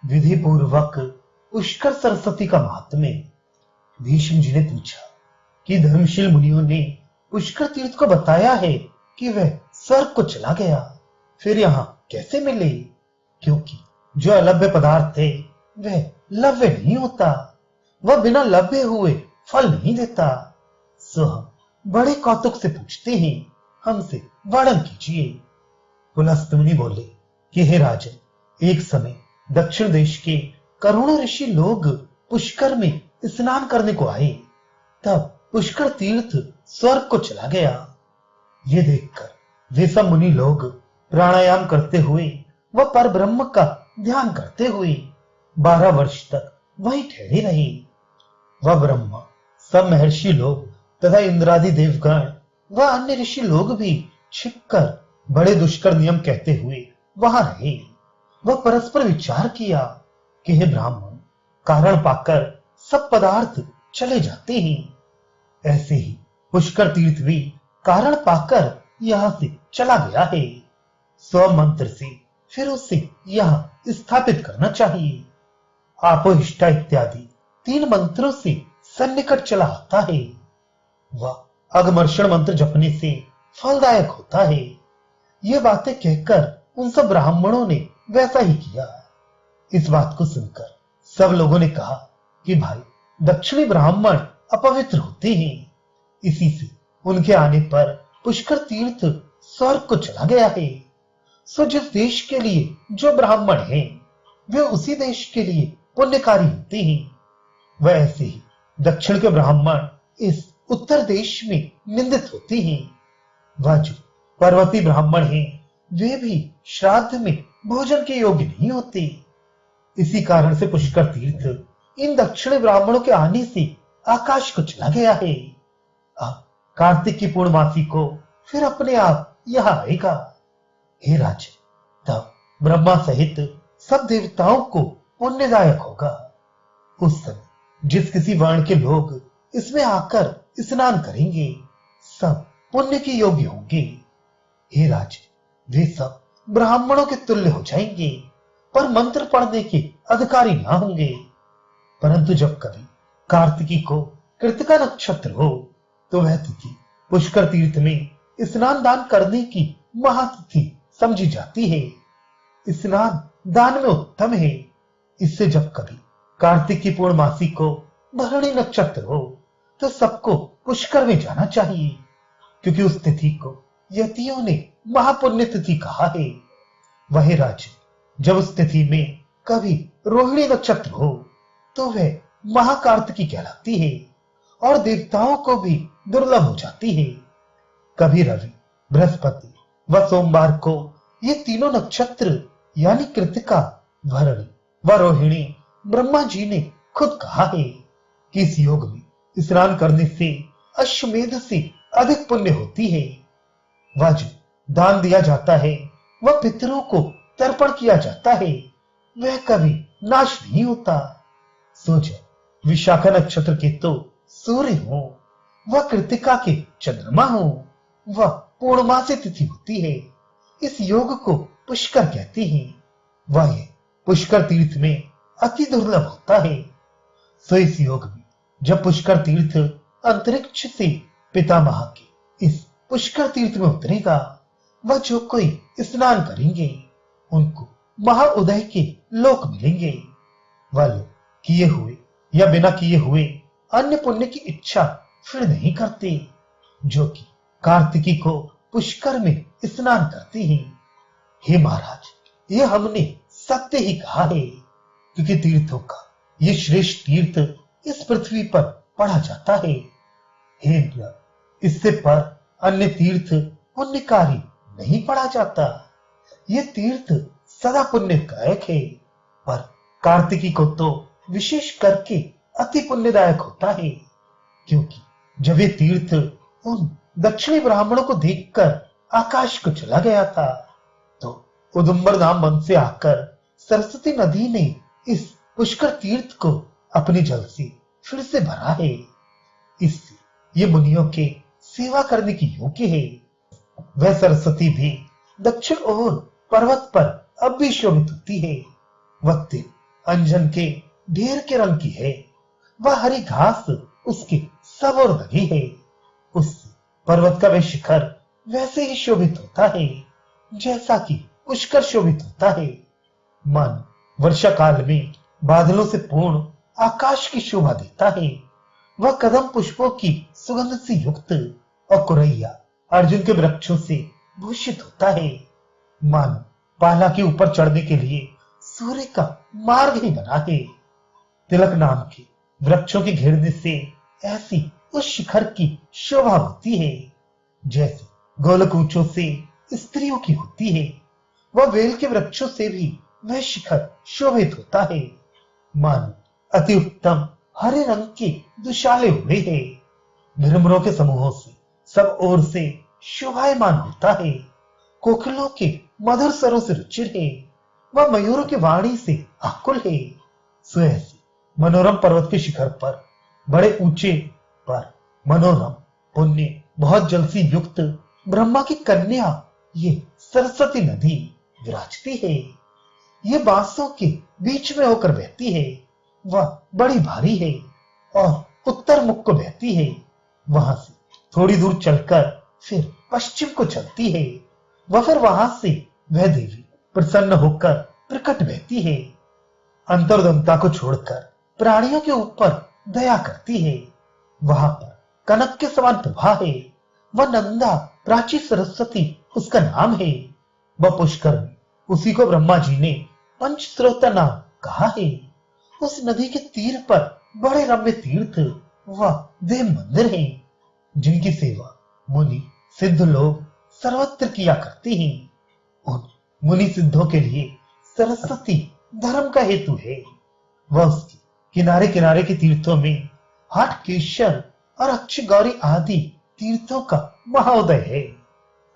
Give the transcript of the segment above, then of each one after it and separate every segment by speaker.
Speaker 1: विधि पूर्वक पुष्कर सरस्वती का महात्म्य। भीष्म जी ने पूछा कि धर्मशील मुनियों ने पुष्कर तीर्थ को बताया है कि वह स्वर्ग को चला गया, फिर यहाँ कैसे मिले? क्योंकि जो अलभ्य पदार्थ है वह लव्य नहीं होता, वह बिना लभ्य हुए फल नहीं देता। सो हम बड़े कौतुक से पूछते हैं, हमसे वर्णन कीजिए। पुलस्त मुनि बोले कि हे राजन, एक समय दक्षिण देश के करोड़ों ऋषि लोग पुष्कर में स्नान करने को आए, तब पुष्कर तीर्थ स्वर्ग को चला गया। ये देखकर वे सब मुनि लोग प्राणायाम करते हुए व परब्रह्म का ध्यान करते हुए 12 वर्ष तक वहीं ठहरे रहे। वह ब्रह्मा, सब महर्षि लोग तथा इंद्रादि देवगण व अन्य ऋषि लोग भी छिपकर बड़े दुष्कर नियम कहते हुए वहां रहे। वह परस्पर विचार किया कि हे ब्राह्मण, कारण पाकर सब पदार्थ चले जाते हैं, ऐसे ही पुष्कर तीर्थ भी कारण पाकर यहां से चला गया है। स्व मंत्र से फिर उसे यहां स्थापित करना चाहिए। आपोहिष्ठा इत्यादि 3 मंत्रों से सन्निकट चला आता है। वह अगमर्षण मंत्र जपने से फलदायक होता है। ये बातें कहकर उन सब ब्राह्मणों ने वैसा ही किया। इस बात को सुनकर सब लोगों ने कहा कि भाई, दक्षिणी ब्राह्मण अपवित्र होते हैं, इसी से उनके आने पर पुष्कर तीर्थ स्वर्ग को चला गया है। सो जिस देश के लिए जो ब्राह्मण हैं, वे उसी देश के लिए पुण्यकारी होते हैं। वह ऐसे ही दक्षिण के ब्राह्मण इस उत्तर देश में निंदित होते हैं। वह जो पर्वती ब्राह्मण हैं, वे भी श्राद्ध में भोजन के योग्य नहीं होते। इसी कारण से पुष्कर तीर्थ इन दक्षिणी ब्राह्मणों के आने से आकाश को चला गया है। अब कार्तिक की पूर्णमासी को फिर अपने आप यहां आएगा। हे राजन, तब ब्रह्मा सहित सब देवताओं को पुण्यदायक होगा। उस समय जिस किसी वर्ण के लोग इसमें आकर स्नान करेंगे, सब पुण्य के योग्य होंगे। हे राजन, वे सब ब्राह्मणों के तुल्य हो जाएंगे, पर मंत्र पढ़ने के अधिकारी ना होंगे। परंतु जब कभी कार्तिकी को कृतिका नक्षत्र हो, तो वह तिथि पुष्कर तीर्थ में स्नान दान करने की महातिथि समझी जाती है। स्नान दान में उत्तम है। इससे जब कभी कार्तिक की पूर्णमासी को भरणी नक्षत्र हो, तो सबको पुष्कर में जाना चाहिए, क्योंकि उस तिथि को यतियों ने महापुण्य तिथि कहा है। वही राज्य जब उस तिथि में कभी रोहिणी नक्षत्र हो, तो वह महाकार्तिकी कहलाती है और देवताओं को भी दुर्लभ हो जाती है। कभी रवि, बृहस्पति व सोमवार को ये तीनों नक्षत्र यानी कृतिका, भरणी व रोहिणी ब्रह्मा जी ने खुद कहा है कि इस योग में स्नान करने से अश्वमेध से अधिक पुण्य होती है। वह जो दान दिया जाता है, वह पितरों को तर्पण किया जाता है, वह कभी नाश नहीं होता। सोच, विशाखा नक्षत्र के तो सूर्य हो, वह कृतिका के चंद्रमा हो, वह पूर्णमासी तिथि होती है। इस योग को पुष्कर कहते हैं। वह पुष्कर तीर्थ में अति दुर्लभ होता है। सो इस योग में जब पुष्कर तीर्थ अंतरिक्ष से पितामह के इस पुष्कर तीर्थ में उतरेगा, वह जो कोई स्नान करेंगे, उनको महाउदय के लोक मिलेंगे। वह लोग किए हुए या बिना किए हुए अन्य पुण्य की इच्छा फिर नहीं करते, जो कि कार्तिकी को पुष्कर में स्नान करते हैं। हे महाराज, ये हमने सत्य ही कहा है, क्योंकि तीर्थों का ये श्रेष्ठ तीर्थ इस पृथ्वी पर पढ़ा जाता है। हे इंद्र, इससे पर अन्य तीर्थ पुण्यकारी नहीं पढ़ा जाता। ये तीर्थ सदा पुण्यदायक है, पर कार्तिकी को तो विशेष करके अति पुण्यदायक होता है, क्योंकि जब ये तीर्थ उन दक्षिणी ब्राह्मणों को देखकर आकाश को चला गया था, तो उदुम्बर नाम वन से आकर सरस्वती नदी ने इस पुष्कर तीर्थ को अपने जल से फिर से भरा है। इससे ये मुनियों के सेवा करने की योग्य है। वह सरस्वती भी दक्षिण ओर पर्वत पर अब भी शोभित होती है। वह अंजन के ढेर के रंग की है। वह हरी घास उसके सब और लगी है। उस पर्वत का वह शिखर वैसे ही शोभित होता है जैसा कि पुष्कर शोभित होता है। मन वर्षा काल में बादलों से पूर्ण आकाश की शोभा देता है। वह कदम पुष्पों की सुगंध से युक्त और कुरैया अर्जुन के वृक्षों से भूषित होता है। मन पाला के ऊपर चढ़ने के लिए सूर्य का मार्ग ही बना है। तिलक नाम के वृक्षों के घेरने से ऐसी उस शिखर की शोभा होती है जैसे गोलक ऊंचों से स्त्रियों की होती है। वह वेल के वृक्षों से भी वह शिखर शोभित होता है। मानो अति उत्तम हरे रंग के दुशाले हुए हैं। भ्रमरों के समूहों से सब ओर से शोभायमान होता है। कोकिलों के मधुर स्वरों से रुचिर है। वह मयूरों की वाणी से आकुल है। सुऐसी मनोरम पर्वत के शिखर पर बड़े ऊंचे पर मनोरम पुण्य बहुत जल से युक्त ब्रह्मा की कन्या ये सरस्वती नदी विराजती है। ये बांसों के बीच में होकर बहती है। वह बड़ी भारी है और उत्तर मुख को बहती है। वहां से थोड़ी दूर चलकर फिर पश्चिम को चलती है। वह फिर वहां से वह देवी प्रसन्न होकर प्रकट बहती है। अंतर्दंता को छोड़कर प्राणियों के ऊपर दया करती है। वहां पर कनक के समान प्रभा है। वह नंदा प्राची सरस्वती उसका नाम है। वह पुष्कर में उसी को ब्रह्मा जी ने पंचस्रोता नाम कहा है। उस नदी के तीर पर बड़े रम्य तीर्थ व देव मंदिर हैं जिनकी सेवा मुनि सिद्ध लोग सर्वत्र किया करते हैं। उन मुनि सिद्धों के लिए सरस्वती धर्म का हेतु है। वह उसके किनारे किनारे के तीर्थों में हाटकेश्वर और अक्षय गौरी आदि तीर्थों का महोदय है।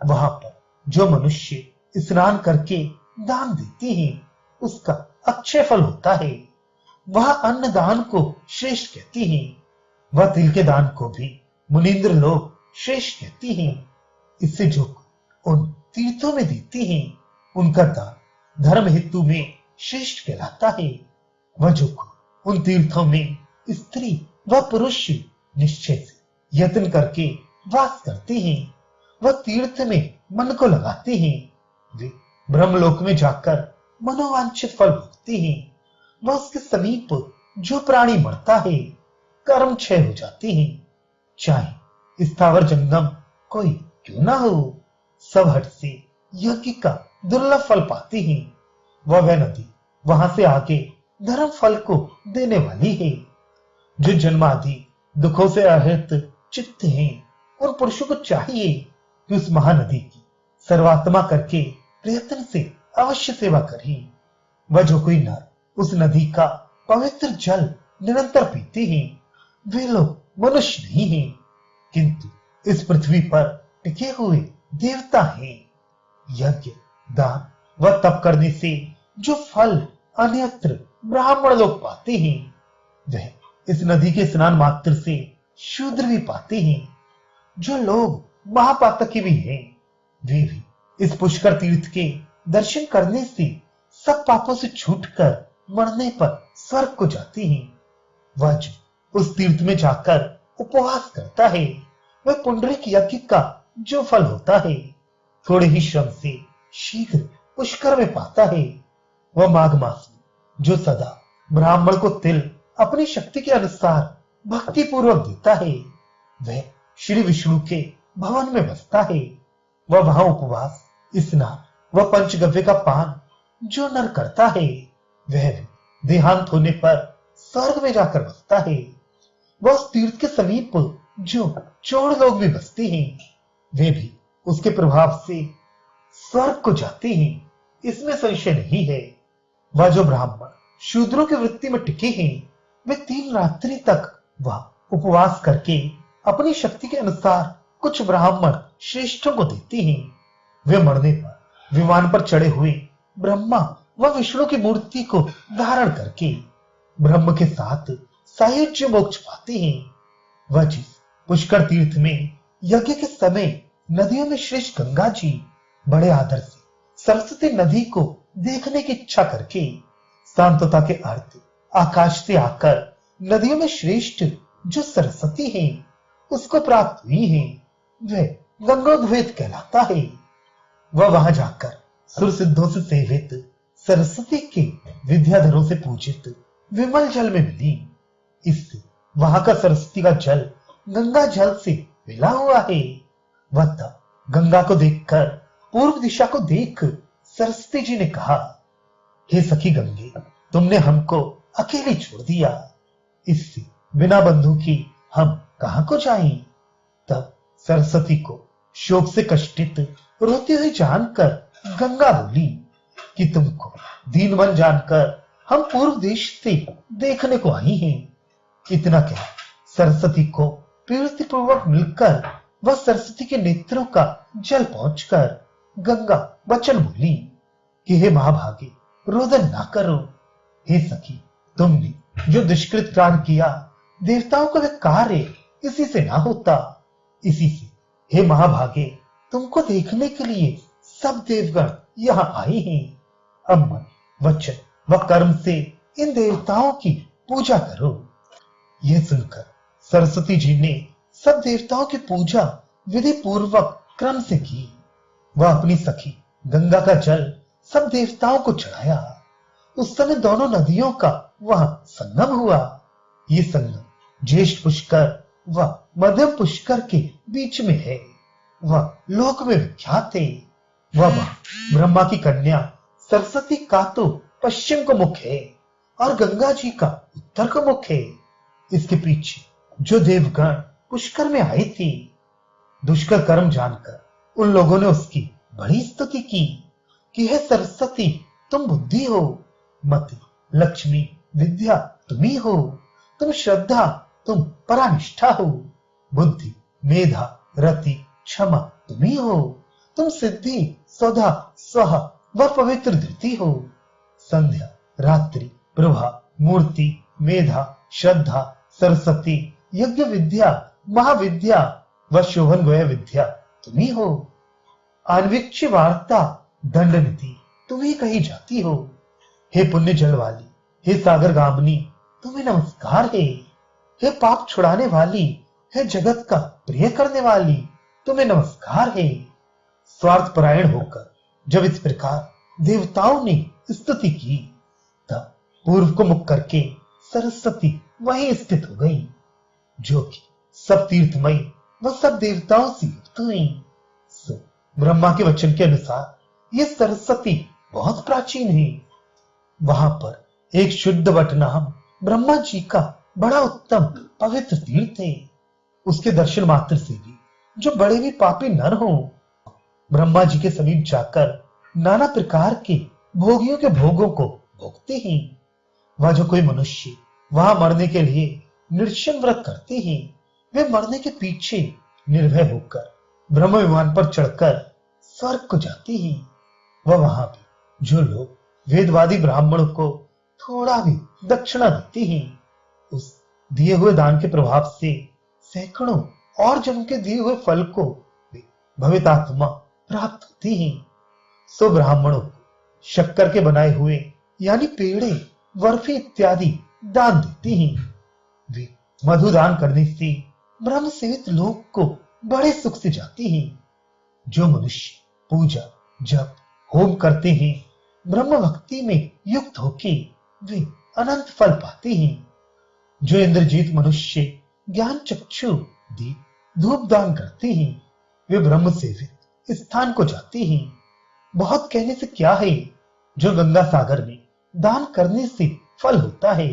Speaker 1: वहां पर जो मनुष्य स्नान करके दान देते हैं उसका अक्षय फल होता है। वह अन्न दान को श्रेष्ठ कहते हैं। वह तिल के दान को भी मुनीन्द्र लोग श्रेष्ठ कहते हैं। इससे जो उन तीर्थों में देते हैं उनका दान धर्म हेतु में श्रेष्ठ कहलाता है। वह जो उन तीर्थों में स्त्री व पुरुष निश्चय से यत्न करके वास करते हैं वह तीर्थ में मन को लगाते हैं वे ब्रह्मलोक में जाकर मनोवांछित फल भोगते हैं। वह उसके समीप जो प्राणी मरता है कर्म क्षय हो जाते हैं। चाहे स्थावर जंगम कोई क्यों ना हो सब हट से यज्ञ का दुर्लभ फल पाते हैं। वह नदी वहां से आगे धर्म फल को देने वाली है। जो जन्मादि दुखों से अहित चित्त हैं उन पुरुषों को चाहिए कि उस महानदी की सर्वात्मा करके प्रयत्न से अवश्य सेवा करें। वह जो कोई नर उस नदी का पवित्र जल निरंतर पीते हैं वे लोग मनुष्य नहीं हैं किंतु इस पृथ्वी पर टिके हुए देवता हैं। यज्ञ दान व तप करने से जो फल अन्यत्र ब्राह्मण लोग पाते हैं वह इस नदी के स्नान मात्र से शूद्र भी पाते हैं। जो लोग महापातकी भी हैं वे भी इस पुष्कर तीर्थ के दर्शन करने से सब पापों से छूटकर मरने पर स्वर्ग को जाते हैं। वह जो उस तीर्थ में जाकर उपवास करता है वह पुंडरीक यज्ञ का जो फल होता है थोड़े ही श्रम से शीघ्र पुष्कर में पाता है। वह माघ मास में जो सदा ब्राह्मण को तिल अपनी शक्ति के अनुसार भक्ति पूर्वक देता है वह श्री विष्णु के भवन में बसता है। वह वहां उपवास स्नान व पंचगव्य का पान जो नर करता है वह देहांत होने पर स्वर्ग में जाकर बसता है। वह उस तीर्थ के समीप जो चोर लोग भी बसते हैं वे भी उसके प्रभाव से स्वर्ग को जाते हैं इसमें संशय नहीं है। वह जो ब्राह्मण शूद्रों की वृत्ति में टिके हैं वे 3 रात्रि तक वह उपवास करके अपनी शक्ति के अनुसार कुछ ब्राह्मण श्रेष्ठों को देते हैं। वे मरने पर विमान पर चढ़े हुए ब्रह्मा व विष्णु की मूर्ति को धारण करके ब्रह्म के साथ सायुज्य मोक्ष पाते हैं। वह जिस पुष्कर तीर्थ में यज्ञ के समय नदियों में श्रेष्ठ गंगा जी बड़े आदर से सरस्वती नदी को देखने की इच्छा करके शांतता के अर्थ आकाश से आकर नदियों में श्रेष्ठ जो सरस्वती है उसको प्राप्त हुई है, वह गंगोद्भेद कहलाता है। वह वहां जाकर सुर सिद्धों से सेवित सरस्वती के विद्याधरों से पूजित विमल जल में मिली। इससे वहां का सरस्वती का जल गंगा जल से मिला हुआ है। वह तब गंगा को देखकर पूर्व दिशा को देख सरस्वती जी ने कहा, हे सखी गंगे, तुमने हमको अकेले छोड़ दिया, इससे बिना बंधु की हम कहां को जाएं? तब सरस्वती को शोक से कष्टित रोती हुई जानकर गंगा बोली कि तुमको दीन मन जानकर हम पूर्व देश से देखने को आई हैं। इतना कह सरस्वती को प्रीति पूर्वक मिलकर वह सरस्वती के नेत्रों का जल पहुंचकर गंगा वचन बोली कि हे महाभागे, रोदन ना करो। हे सखी, तुमने जो दुष्कृत कार्य किया, देवताओं का वह कार्य इसी से ना होता। इसी से हे महाभागे, तुमको देखने के लिए सब देवगण यहां आए हैं। अब मन, वचन व कर्म से इन देवताओं की पूजा करो। यह सुनकर सरस्वती जी ने सब देवताओं की पूजा विधि पूर्वक क्रम से की। वह अपनी सखी गंगा का जल सब देवताओं को चढ़ाया। उस समय दोनों नदियों का वहां संगम हुआ। ये संगम ज्येष्ठ पुष्कर व मध्यम पुष्कर के बीच में है। वह लोक में विख्यात है। वह ब्रह्मा की कन्या सरस्वती का तो पश्चिम को मुख है और गंगा जी का उत्तर को मुख है। इसके पीछे जो देवगण पुष्कर में आए थे, दुष्कर कर्म जानकर उन लोगों ने उसकी बड़ी स्तुति की कि हे सरस्वती, तुम बुद्धि हो, मति, लक्ष्मी, विद्या तुम्ही हो, तुम श्रद्धा, तुम परानिष्ठा हो, बुद्धि, मेधा, रति, क्षमा तुम्ही हो, तुम सिद्धि, सौधा, स्वाहा व पवित्र धृति हो। संध्या, रात्रि, प्रभा, मूर्ति, मेधा, श्रद्धा, सरस्वती, यज्ञ विद्या, महाविद्या व शोभन गय विद्या तुम्ही हो। आन्वीक्षी वार्ता, दंडनीति तुम्ही कही जाती हो। हे पुण्य जल वाली, हे सागर गामनी, तुम्हें नमस्कार है। हे पाप छुड़ाने वाली, हे जगत का प्रिय करने वाली, तुम्हें नमस्कार है। स्वार्थ परायण होकर जब इस प्रकार देवताओं ने स्तुति की, तब पूर्व को मुख करके सरस्वती वहीं स्थित हो गई, जो कि सब तीर्थमयी व सब देवताओं से युक्त हुई। सो ब्रह्मा के वचन के अनुसार ये सरस्वती बहुत प्राचीन है। वहां पर एक शुद्ध वट नाम ब्रह्मा जी का बड़ा उत्तम पवित्र तीर्थ है। उसके दर्शन मात्र से भी जो बड़े भी पापी नर हो, ब्रह्मा जी के समीप जाकर नाना प्रकार के भोगियों के भोगों को भोगते हैं। वह जो कोई मनुष्य वहां मरने के लिए निर्जन व्रत करते हैं, वे मरने के पीछे निर्भय होकर ब्रह्म विमान पर चढ़कर स्वर्ग को जाते हैं। वह वहां भी जो लोग वेदवादी ब्राह्मणों को थोड़ा भी दक्षिणा देते हैं, उस दिए हुए दान के प्रभाव से सैकड़ों और जन्म के दिए हुए फल को वे भवितात्मा प्राप्त होती हैं। सो ब्राह्मणों को शक्कर के बनाए हुए यानी पेड़े, बर्फी इत्यादि दान देते हैं। वे मधु दान करने से ब्रह्म सेवित लोग को बड़े सुख से जाते हैं। जो मनुष्य पूजा, जप, होम करते हैं, ब्रह्म भक्ति में युक्त होके वे अनंत फल पाते हैं। जो इंद्रजीत मनुष्य ज्ञान चक्षु दीप धूप दान करते हैं, वे ब्रह्म सेवित स्थान को जाते हैं। बहुत कहने से क्या है, जो गंगा सागर में दान करने से फल होता है,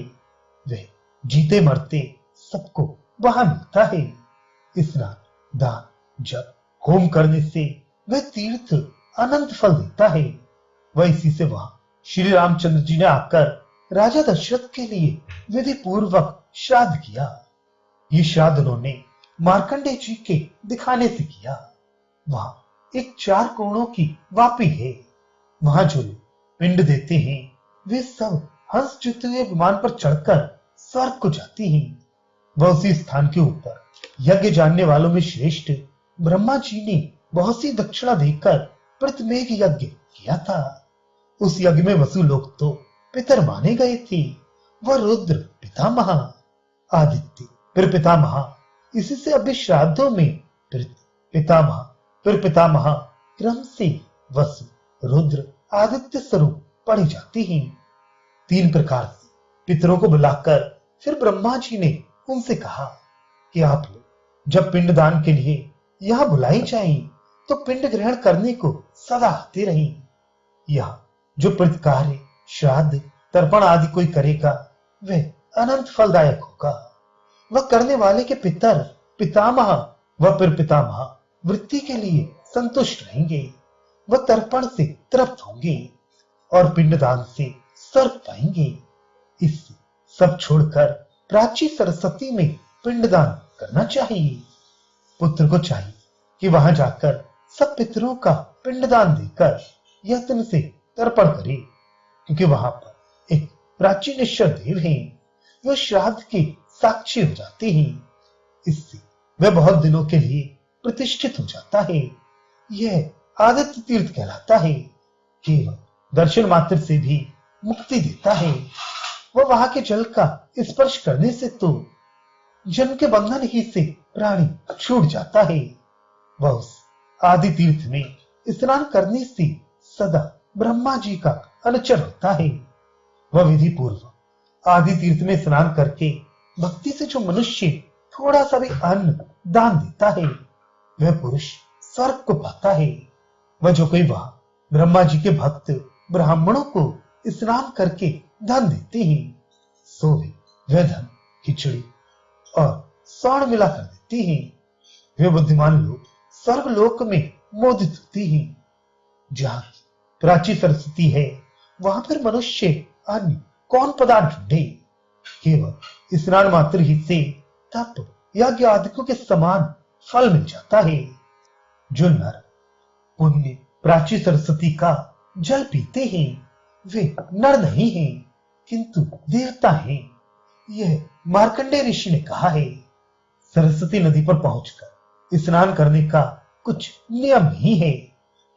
Speaker 1: वह जीते मरते सबको वहां मिलता है। स्नान, दान, जप, होम करने से वह तीर्थ अनंत फल देता है। वह इसी से वहां श्री रामचंद्र जी ने आकर राजा दशरथ के लिए विधि पूर्वक श्राद्ध किया। ये श्राद्ध उन्होंने मार्कंडेय जी के दिखाने से किया। वहां एक 4 कोणों की वापी है। वहां जो लोग पिंड देते हैं, वे सब हंस जुते हुए विमान पर चढ़कर स्वर्ग को जाते हैं। वह उसी स्थान के ऊपर यज्ञ जानने वालों में श्रेष्ठ ब्रह्मा जी ने बहुत सी दक्षिणा देकर प्रतिमेघ यज्ञ किया था। उस यज्ञ में वसु लोग तो पितर माने गए थे। वह रुद्र पितामह, आदित्य फिर पितामह, इसी से अभी श्राद्धों में पितामह फिर पितामह क्रम से वसु, रुद्र, आदित्य स्वरूप पढ़ी जाती हैं। 3 प्रकार से पितरों को बुलाकर फिर ब्रह्मा जी ने उनसे कहा कि आप लोग जब पिंडदान के लिए यहां बुलाई जाएं तो पिंड ग्रहण करने को सदा आते रहें। यह जो प्रतिकार्य, श्राद्ध, तर्पण आदि कोई करेगा वह अनंत फलदायक होगा। वह करने वाले के पितर, पितामह व फिर पितामह वृत्ति के लिए संतुष्ट रहेंगे। वह तर्पण से तृप्त होंगे और पिंडदान से स्वर्ग पाएंगे। इससे सब छोड़कर प्राची सरस्वती में पिंडदान करना चाहिए। पुत्र को चाहिए कि वहां जाकर सब पितरों का पिंडदान देकर यत्न से तर्पण करे, क्योंकि वहां पर एक प्राचीन ईश्वर देव हैं। वह श्राद्ध के साक्षी हो जाते हैं। इससे वह बहुत दिनों के लिए प्रतिष्ठित हो जाता है। यह आदित्य तीर्थ कहलाता है। केवल दर्शन मात्र से भी मुक्ति देता है। वह वहां के जल का स्पर्श करने से तो जन्म के बंधन ही से प्राणी छूट जाता है। वह उस आदि तीर्थ में स्नान करने से सदा ब्रह्मा जी का अनुचर होता है। वह विधि पूर्वक आदि तीर्थ में स्नान करके भक्ति से जो मनुष्य थोड़ा सा भी अन्न दान देता है वह पुरुष स्वर्ग को पाता है। वह जो कोई वहां ब्रह्मा जी के भक्त ब्राह्मणों को स्नान करके धन देते हैं सो वह धन खिचड़ी और स्वर्ण मिला कर देते हैं। वे बुद्धिमान लोग स्वर्गलोक में मोदित होते हैं। जहां प्राची सरस्वती है वहां फिर मनुष्य अन्य कौन पदार्थ ढूंढे। केवल स्नान मात्र ही से तप यज्ञ आदिकों के समान फल मिल जाता है। जो नर पुण्य प्राची सरस्वती का जल पीते हैं वे नर नहीं हैं किंतु देवता हैं। यह मार्कंडेय ऋषि ने कहा है। सरस्वती नदी पर पहुंचकर स्नान करने का कुछ नियम नहीं है।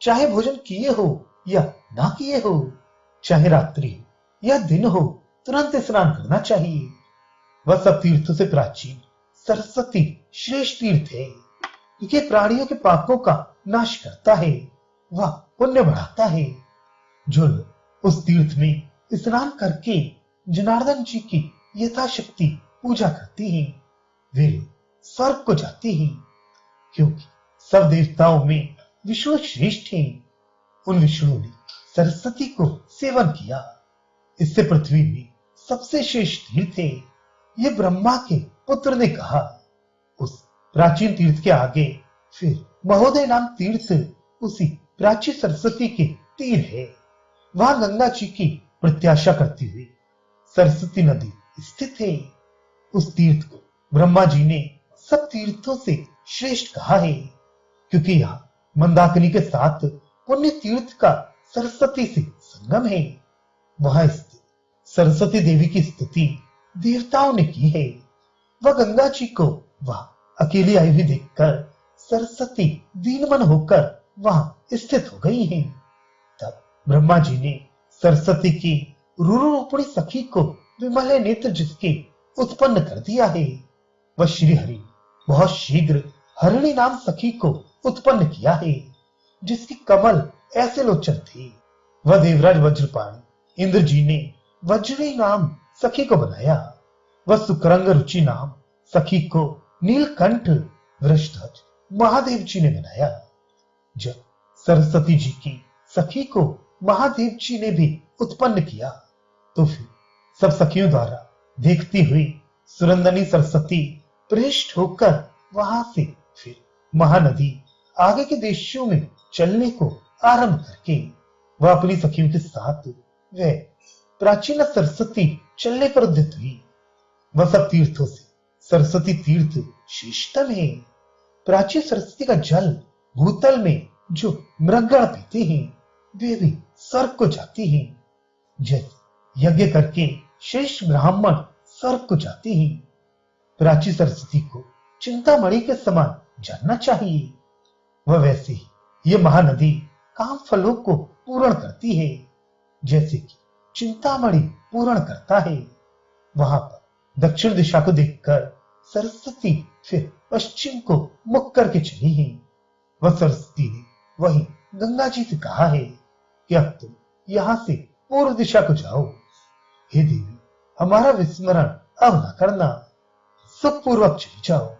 Speaker 1: चाहे भोजन किए हो या ना किए हो, चाहे रात्रि हो या दिन हो, तुरंत स्नान करना चाहिए। वह सब तीर्थों से प्राचीन सरस्वती श्रेष्ठ तीर्थ है, क्योंकि प्राणियों के पापों का नाश करता है, वह पुण्य बढ़ाता है। जो लोग उस तीर्थ में स्नान करके जनार्दन जी की यथाशक्ति पूजा करते हैं वे लोग स्वर्ग को जाते हैं, क्योंकि सब देवताओं में विष्णु श्रेष्ठ हैं। उन विष्णु ने सरस्वती को सेवन किया। इससे पृथ्वी में सबसे श्रेष्ठ तीर्थ है। ये ब्रह्मा के पुत्र ने कहा। उस प्राचीन तीर्थ के आगे फिर महोदय नाम तीर्थ उसी प्राचीन सरस्वती के तीर है। वहां गंगा जी की प्रत्याशा करती हुई सरस्वती नदी स्थित है। उस तीर्थ को ब्रह्मा जी ने सब तीर्थों से श्रेष्ठ कहा है, क्योंकि यहाँ मंदाकिनी के साथ पुण्य तीर्थ का सरस्वती से संगम है। वहां स्थित सरस्वती देवी की स्तुति देवताओं ने की है। वह गंगा जी को वहां अकेली आई हुई देखकर सरस्वती दीनमन होकर वहां स्थित हो गई हैं। तब ब्रह्मा जी ने सरस्वती की रूरू रूपणी सखी को विमल नेत्र जिसके उत्पन्न कर दिया है। वह श्री हरि बहुत शीघ्र हरिणी नाम सखी को उत्पन्न किया है, जिसकी कमल ऐसे लोचन थे। वह देवराज वज्रपाणी इंद्र जी ने वज्री नाम सखी को बनाया। वह सुकरंग रुचि नाम सखी को नीलकंठ वृषध्वज महादेव जी ने बनाया। जब सरस्वती जी की सखी को महादेव जी ने भी उत्पन्न किया तो फिर सब सखियों द्वारा देखती हुई सुरंदनी सरस्वती पृष्ठ होकर वहां से फिर महानदी आगे के देशों में चलने को आरंभ करके वह अपनी सखियों के साथ वह प्राचीन सरस्वती चलने पर उद्यत हुई। वह सब तीर्थों से सरस्वती तीर्थ श्रेष्ठतम है। प्राचीन सरस्वती का जल भूतल में जो मृगण पीते हैं वे भी स्वर्ग को जाते हैं। जैसे यज्ञ करके श्रेष्ठ ब्राह्मण स्वर्ग को जाते हैं, प्राची सरस्वती को चिंतामणि के समान जानना चाहिए। वह वैसे ही ये महानदी काम फलों को पूर्ण करती है, जैसे कि चिंतामणि पूर्ण करता है। वहां पर दक्षिण दिशा को देखकर सरस्वती फिर पश्चिम को मुख करके चली है। वह सरस्वती ने वही गंगा जी से कहा है कि अब तुम यहां से पूर्व दिशा को जाओ। हे देवी, हमारा विस्मरण अब न करना, सुखपूर्वक चली जाओ।